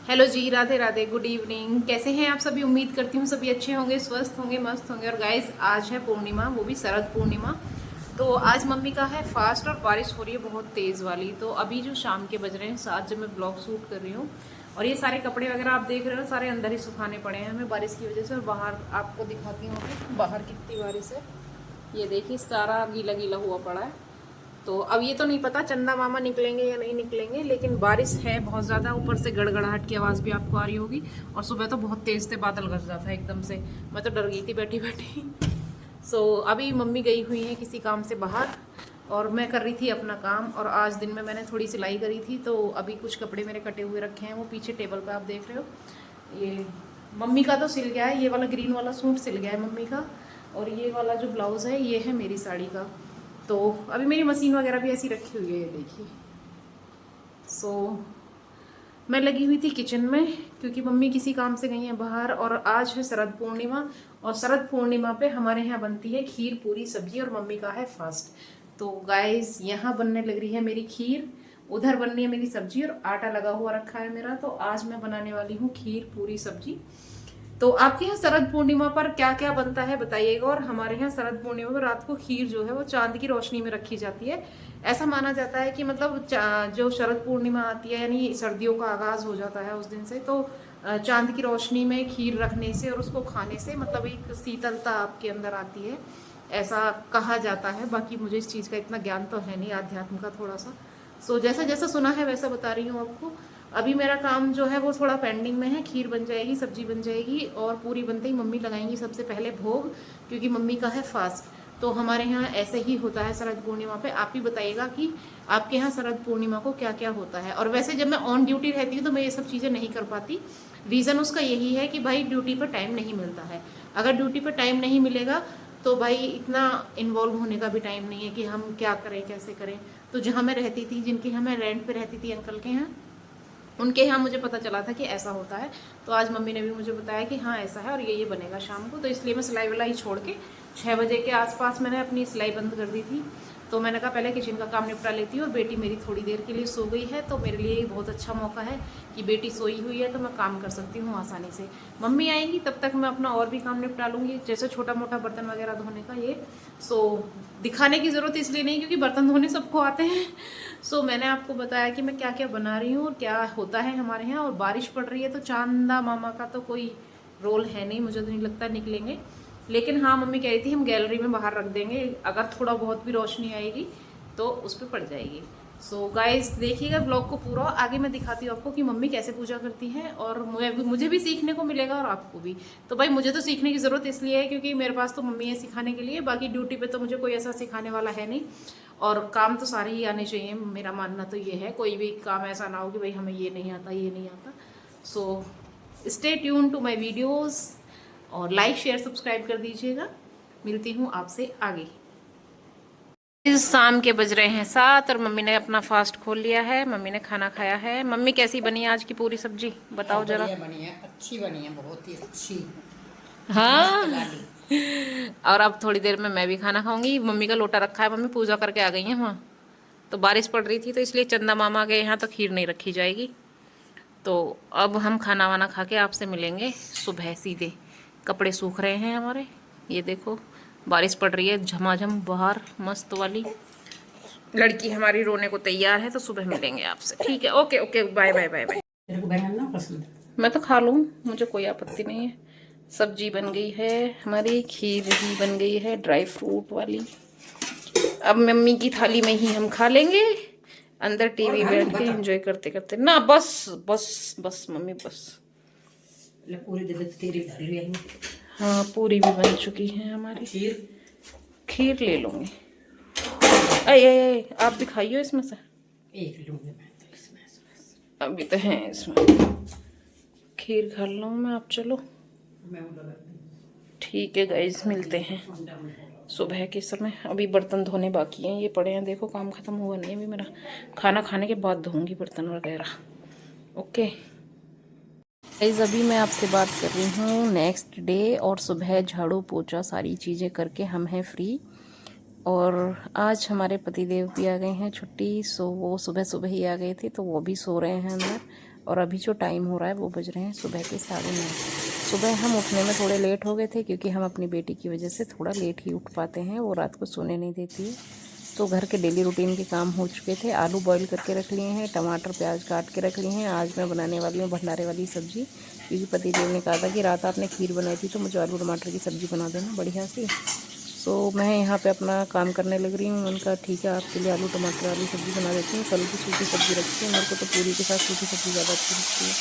Hello जी, Radhe Radhe, good evening. कैसे हैं आप सभी? उम्मीद करती हूँ सभी अच्छे होंगे, स्वस्थ होंगे, मस्त होंगे। और गाइस, आज है पूर्णिमा, वो भी शरद पूर्णिमा। तो आज मम्मी का है फास्ट और बारिश हो रही है बहुत तेज़ वाली। तो अभी जो शाम के बज रहे हैं 7, जब मैं ब्लॉग शूट कर रही हूँ। और ये सारे कपड़े वगैरह आप देख रहे हो, सारे अंदर ही सुखाने पड़े हैं हमें बारिश की वजह से। और बाहर आपको दिखाती हूँ बाहर कितनी बारिश है। ये देखिए, सारा गीला गीला हुआ पड़ा है। तो अब ये तो नहीं पता चंदा मामा निकलेंगे या नहीं निकलेंगे, लेकिन बारिश है बहुत ज़्यादा। ऊपर से गड़गड़ाहट की आवाज़ भी आपको आ रही होगी। और सुबह तो बहुत तेज़ से बादल गरज रहा था एकदम से। मैं तो डर गई थी बैठी बैठी। अभी मम्मी गई हुई है किसी काम से बाहर, और मैं कर रही थी अपना काम। और आज दिन में मैंने थोड़ी सिलाई करी थी, तो अभी कुछ कपड़े मेरे कटे हुए रखे हैं, वो पीछे टेबल पे आप देख रहे हो। ये मम्मी का तो सिल गया है, ये वाला ग्रीन वाला सूट सिल गया है मम्मी का। और ये वाला जो ब्लाउज़ है ये है मेरी साड़ी का। तो अभी मेरी मशीन वगैरह भी ऐसी रखी हुई है, ये देखिए। सो मैं लगी हुई थी किचन में, क्योंकि मम्मी किसी काम से गई हैं बाहर। और आज है शरद पूर्णिमा, और शरद पूर्णिमा पे हमारे यहाँ बनती है खीर पूरी सब्जी, और मम्मी का है फास्ट। तो गाइस, यहाँ बनने लग रही है मेरी खीर, उधर बननी है मेरी सब्जी, और आटा लगा हुआ रखा है मेरा। तो आज मैं बनाने वाली हूँ खीर पूरी सब्जी। तो आपके यहाँ शरद पूर्णिमा पर क्या क्या बनता है बताइएगा। और हमारे यहाँ शरद पूर्णिमा पर रात को खीर जो है वो चांद की रोशनी में रखी जाती है। ऐसा माना जाता है कि मतलब जो शरद पूर्णिमा आती है, यानी सर्दियों का आगाज हो जाता है उस दिन से। तो चांद की रोशनी में खीर रखने से और उसको खाने से मतलब एक शीतलता आपके अंदर आती है, ऐसा कहा जाता है। बाकी मुझे इस चीज़ का इतना ज्ञान तो है नहीं, आध्यात्म का थोड़ा सा। जैसा जैसा सुना है वैसा बता रही हूँ आपको। अभी मेरा काम जो है वो थोड़ा पेंडिंग में है। खीर बन जाएगी, सब्जी बन जाएगी, और पूरी बनते ही मम्मी लगाएंगी सबसे पहले भोग, क्योंकि मम्मी का है फास्ट। तो हमारे यहाँ ऐसे ही होता है शरद पूर्णिमा पे। आप ही बताइएगा कि आपके यहाँ शरद पूर्णिमा को क्या क्या होता है। और वैसे जब मैं ऑन ड्यूटी रहती हूँ तो मैं ये सब चीज़ें नहीं कर पाती। रीज़न उसका यही है कि भाई ड्यूटी पर टाइम नहीं मिलता है। अगर ड्यूटी पर टाइम नहीं मिलेगा तो भाई इतना इन्वॉल्व होने का भी टाइम नहीं है कि हम क्या करें कैसे करें। तो जहाँ मैं रहती थी, जिनके यहाँ मैं रेंट पे रहती थी, अंकल के यहाँ, उनके यहाँ मुझे पता चला था कि ऐसा होता है। तो आज मम्मी ने भी मुझे बताया कि हाँ ऐसा है, और ये बनेगा शाम को। तो इसलिए मैं सिलाई विलाई छोड़ के 6 बजे के आसपास मैंने अपनी सिलाई बंद कर दी थी। तो मैंने कहा पहले किचन का काम निपटा लेती हूँ। और बेटी मेरी थोड़ी देर के लिए सो गई है, तो मेरे लिए बहुत अच्छा मौका है कि बेटी सोई हुई है, तो मैं काम कर सकती हूँ आसानी से। मम्मी आएंगी तब तक मैं अपना और भी काम निपटा लूँगी, जैसे छोटा मोटा बर्तन वगैरह धोने का ये। सो दिखाने की ज़रूरत इसलिए नहीं क्योंकि बर्तन धोने सबको आते हैं। मैंने आपको बताया कि मैं क्या क्या बना रही हूँ और क्या होता है हमारे यहाँ। और बारिश पड़ रही है, तो चांदा मामा का तो कोई रोल है नहीं, मुझे तो नहीं लगता निकलेंगे। लेकिन हाँ, मम्मी कह रही थी हम गैलरी में बाहर रख देंगे, अगर थोड़ा बहुत भी रोशनी आएगी तो उस पर पड़ जाएगी। गाइस, देखिएगा ब्लॉग को पूरा। आगे मैं दिखाती हूँ आपको कि मम्मी कैसे पूजा करती है, और मुझे भी सीखने को मिलेगा और आपको भी। तो भाई, मुझे तो सीखने की ज़रूरत इसलिए है क्योंकि मेरे पास तो मम्मी है सिखाने के लिए। बाकी ड्यूटी पे तो मुझे कोई ऐसा सिखाने वाला है नहीं। और काम तो सारे ही आने चाहिए, मेरा मानना तो ये है। कोई भी काम ऐसा ना हो कि भाई हमें ये नहीं आता, ये नहीं आता। Stay tuned to my videos, और लाइक शेयर सब्सक्राइब कर दीजिएगा। मिलती हूँ आपसे आगे। इस शाम के बज रहे हैं 7, और मम्मी ने अपना फास्ट खोल लिया है। मम्मी ने खाना खाया है। मम्मी कैसी बनी है आज की पूरी सब्जी, बताओ जरा। बढ़िया बनी है, अच्छी बनी है, बहुत ही अच्छी, मस्त हाँ। वाली। और अब थोड़ी देर में मैं भी खाना खाऊंगी। मम्मी का लोटा रखा है, मम्मी पूजा करके आ गई है वहाँ। तो बारिश पड़ रही थी, तो इसलिए चंदा मामा के यहाँ तो खीर नहीं रखी जाएगी। तो अब हम खाना वाना खा के आपसे मिलेंगे सुबह सीधे। कपड़े सूख रहे हैं हमारे, ये देखो। बारिश पड़ रही है झमाझम बाहर, मस्त वाली। लड़की हमारी रोने को तैयार है। तो सुबह मिलेंगे आपसे, ठीक है? Okay okay, bye bye bye bye. तेरे को बैंगन ना पसंद? मैं तो खा लूँ, मुझे कोई आपत्ति नहीं है। सब्जी बन गई है हमारी, खीर भी बन गई है ड्राई फ्रूट वाली। अब मम्मी की थाली में ही हम खा लेंगे, अंदर और टीवी खा लूं बैठ के बता। एंजॉय करते करते ना। बस बस बस मम्मी, बस। ले पूरी दे दे, तेरी धर लिया। हाँ, पूरी भी बन चुकी है हमारी। खीर खीर ले लूँगी। अये आप भी खाइयो इसमें से। एक लूंगी मैं तो इसमें से बस। अभी तो है इसमें। खीर खा लूँ मैं, आप चलो। मैं वो लगा दूं। ठीक है गाइज, मिलते हैं सुबह के समय। अभी बर्तन धोने बाकी हैं, ये पड़े हैं देखो, काम खत्म हुआ नहीं अभी मेरा। खाना खाने के बाद धोऊंगी बर्तन वगैरह। ओके गाइज, अभी मैं आपसे बात कर रही हूँ नेक्स्ट डे, और सुबह झाड़ू पोछा सारी चीज़ें करके हम हैं फ्री। और आज हमारे पतिदेव भी आ गए हैं छुट्टी। वो सुबह सुबह ही आ गए थे, तो वो भी सो रहे हैं अंदर। और अभी जो टाइम हो रहा है वो बज रहे हैं सुबह के 9:30। सुबह हम उठने में थोड़े लेट हो गए थे क्योंकि हम अपनी बेटी की वजह से थोड़ा लेट ही उठ पाते हैं, वो रात को सोने नहीं देती है। तो घर के डेली रूटीन के काम हो चुके थे। आलू बॉईल करके रख लिए हैं, टमाटर प्याज काट के रख लिए हैं। आज मैं बनाने वाली हूँ भंडारे वाली सब्ज़ी, क्योंकि पतिदेव ने कहा था कि रात आपने खीर बनाई थी तो मुझे आलू टमाटर की सब्ज़ी बना देना बढ़िया सी। तो मैं यहाँ पे अपना काम करने लग रही हूँ। उनका ठीक है, आपके लिए आलू टमाटर वाली सब्ज़ी बना देती हूँ। कल की सूखी सब्ज़ी रखी है, मेरे को तो पूरी के साथ सूखी सब्ज़ी ज़्यादा अच्छी लगती है,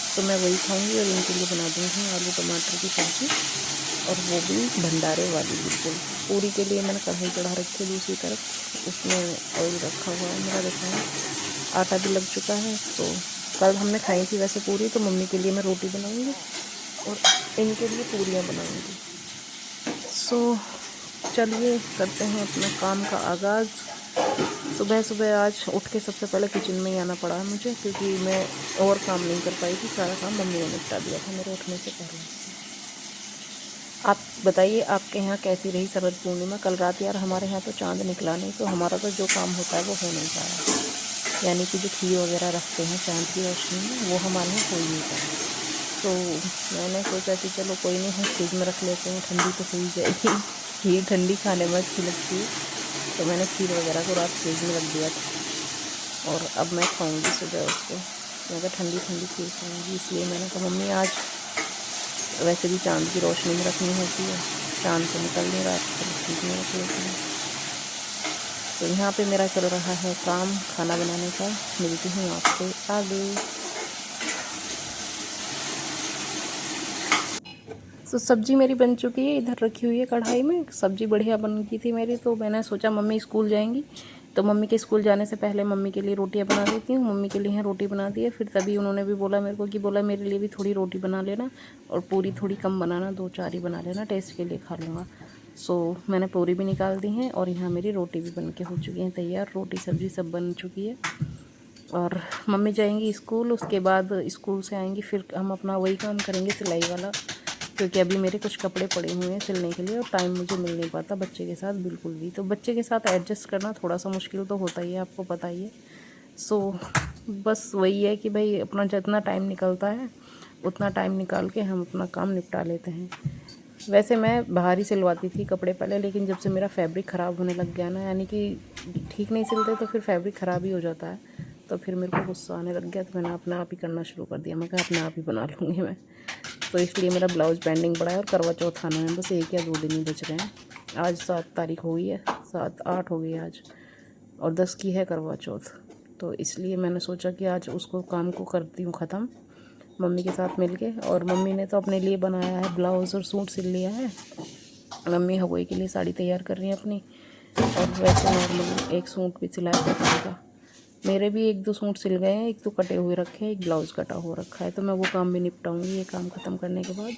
तो मैं वही खाऊँगी और इनके लिए बना दूँगी आलू टमाटर की सब्ज़ी, और वो भी भंडारे वाली बिल्कुल। पूरी के लिए मैंने कढ़ाई चढ़ा रखी है दूसरी तरफ, उसमें ऑयल रखा हुआ है मेरा, देखा है आटा भी लग चुका है। तो कल हमने खाई थी वैसे पूरी, तो मम्मी के लिए मैं रोटी बनाऊँगी और इनके लिए पूरियाँ बनाऊँगी। सो चलिए करते हैं अपना काम का आगाज़। सुबह सुबह आज उठ के सबसे पहले किचन में ही आना पड़ा है मुझे, क्योंकि मैं और काम नहीं कर पाई थी, सारा काम मम्मी ने निपटा दिया था मेरे उठने से पहले। आप बताइए आपके यहाँ कैसी रही शरद पूर्णिमा? कल रात यार हमारे यहाँ तो चांद निकला नहीं, तो हमारा तो जो काम होता है वो हो नहीं पाया, यानी कि जो खीर वगैरह रखते हैं चांद की रोशनी में, वो हमारे यहाँ हो नहीं पाया। तो मैंने सोचा कि चलो कोई नहीं, हम फ्रिज में रख लेते हैं, ठंडी तो हो ही जाएगी। खीर ठंडी खाने में अच्छी लगती है, तो मैंने खीर वगैरह को रात फ्रिज में रख दिया था, और अब मैं खाऊंगी सुबह उसको। मैं तो ठंडी ठंडी खीर खाऊंगी, इसलिए मैंने कहा मम्मी आज वैसे भी चांद की रोशनी में रखनी होती है, चांद तो निकल नहीं रहा, तो फ्रिज में रख लेती हूँ। तो यहाँ पे मेरा चल रहा है काम खाना बनाने का। मिलती हूँ आपसे आगे। तो सब्ज़ी मेरी बन चुकी है, इधर रखी हुई है कढ़ाई में। सब्ज़ी बढ़िया बन गई थी मेरी, तो मैंने सोचा मम्मी स्कूल जाएंगी, तो मम्मी के स्कूल जाने से पहले मम्मी के लिए रोटियां बना देती हूँ। मम्मी के लिए यहाँ रोटी बना दी है, फिर तभी उन्होंने भी बोला मेरे को कि बोला मेरे लिए भी थोड़ी रोटी बना लेना, और पूरी थोड़ी कम बनाना, 2-4 ही बना लेना, टेस्ट के लिए खा लूँगा। सो मैंने पूरी भी निकाल दी हैं, और यहाँ मेरी रोटी भी बन के हो चुकी है तैयार। रोटी सब्ज़ी सब बन चुकी है, और मम्मी जाएंगी स्कूल, उसके बाद स्कूल से आएंगी फिर हम अपना वही काम करेंगे सिलाई वाला, क्योंकि अभी मेरे कुछ कपड़े पड़े हुए हैं सिलने के लिए, और टाइम मुझे मिल नहीं पाता बच्चे के साथ बिल्कुल भी। तो बच्चे के साथ एडजस्ट करना थोड़ा सा मुश्किल तो होता ही है, आपको पता ही है। सो बस वही है कि भाई अपना जितना टाइम निकलता है उतना टाइम निकाल के हम अपना काम निपटा लेते हैं। वैसे मैं बाहर ही सिलवाती थी कपड़े पहले, लेकिन जब से मेरा फैब्रिक ख़राब होने लग गया ना, यानी कि ठीक नहीं सिलते तो फिर फैब्रिक ख़राब ही हो जाता है, तो फिर मेरे को गुस्सा आने लग गया, तो मैंने अपने आप ही करना शुरू कर दिया। मैं कहा अपने आप ही बना लूँगी मैं। तो इसलिए मेरा ब्लाउज़ पेंडिंग पड़ा है, और करवा चौथ आना है, बस 1 या 2 दिन ही बच रहे हैं। आज 7 तारीख हो गई है, 7-8 हो गई है आज, और 10 की है करवा चौथ। तो इसलिए मैंने सोचा कि आज उसको काम को करती हूँ ख़त्म मम्मी के साथ मिलके। और मम्मी ने तो अपने लिए बनाया है ब्लाउज़ और सूट सिल लिया है। मम्मी हवाई के लिए साड़ी तैयार कर रही है अपनी, और वैसे नॉर्मल एक सूट भी सिलाया है का। मेरे भी 1-2 सूट सिल गए हैं, एक तो कटे हुए रखे हैं, एक ब्लाउज़ कटा हुआ रखा है, तो मैं वो काम भी निपटाऊंगी ये काम ख़त्म करने के बाद,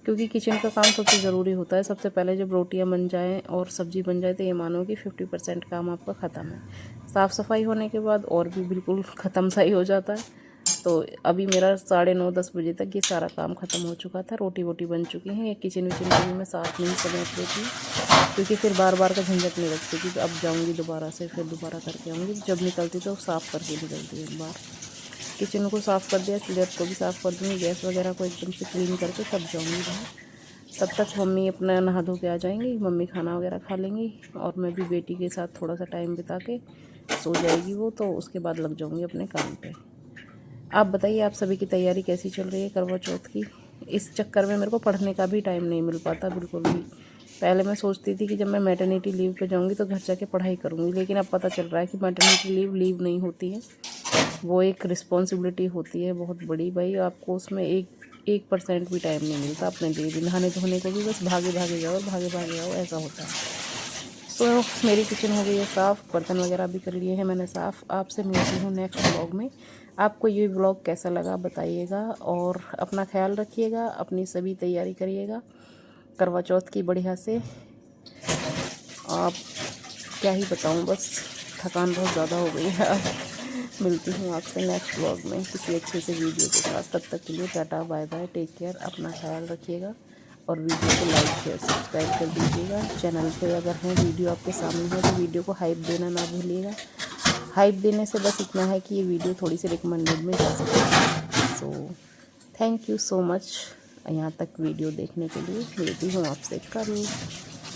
क्योंकि किचन का काम सबसे ज़रूरी होता है। सबसे पहले जब रोटियां बन जाएं और सब्ज़ी बन जाए तो ये मानो कि 50% काम आपका ख़त्म है। साफ़ सफाई होने के बाद और भी बिल्कुल ख़त्म सा ही हो जाता है। तो अभी मेरा 9:30-10 बजे तक ये सारा काम ख़त्म हो चुका था। रोटी वोटी बन चुकी हैं, ये किचन विचन को भी मैं साथ में ही समेट लेती हूँ, क्योंकि फिर बार बार का झंझट नहीं रखती कि अब जाऊँगी दोबारा से, फिर दोबारा करके आऊँगी। जब निकलती तो साफ़ करके निकलती एक बार। किचन को साफ़ कर दिया, स्लेट को भी साफ़ कर दूँगी, गैस वगैरह को एकदम से क्लीन करके तब जाऊँगी बाहर। तब तक मम्मी अपना नहा धो के आ जाएंगी, मम्मी खाना वगैरह खा लेंगी, और मैं भी बेटी के साथ थोड़ा सा टाइम बिता के सो जाएगी वो, तो उसके बाद लग जाऊँगी अपने काम पे। आप बताइए आप सभी की तैयारी कैसी चल रही है करवा चौथ की? इस चक्कर में मेरे को पढ़ने का भी टाइम नहीं मिल पाता बिल्कुल भी। पहले मैं सोचती थी कि जब मैं मैटरनिटी लीव पे जाऊंगी तो घर जाके पढ़ाई करूंगी, लेकिन अब पता चल रहा है कि मैटरनिटी लीव नहीं होती है, वो एक रिस्पॉन्सिबिलिटी होती है बहुत बड़ी। भाई आपको उसमें 1% भी टाइम नहीं मिलता अपने लिए भी, नहाने धोने को भी बस भागे भागे जाओ ऐसा होता है। सो मेरी किचन हो गई है साफ़, बर्तन वगैरह भी कर लिए हैं मैंने साफ़। आपसे मिलती हूँ नेक्स्ट व्लॉग में। आपको ये व्लॉग कैसा लगा बताइएगा, और अपना ख्याल रखिएगा, अपनी सभी तैयारी करिएगा करवा चौथ की बढ़िया से। आप क्या ही बताऊँ, बस थकान बहुत ज़्यादा हो गई है। मिलती हूँ आपसे नेक्स्ट व्लॉग में किसी अच्छे से वीडियो के साथ। तब तक के लिए ta-ta bye bye, take care, अपना ख्याल रखिएगा, और वीडियो को लाइक शेयर सब्सक्राइब कर दीजिएगा। चैनल पे अगर हैं वीडियो आपके सामने है तो वीडियो को हाइप देना ना भूलिएगा। हाइप देने से बस इतना है कि ये वीडियो थोड़ी सी रिकमेंडेड में जा सके। So thank you so much यहाँ तक वीडियो देखने के लिए। मिलती हूँ आपसे कल।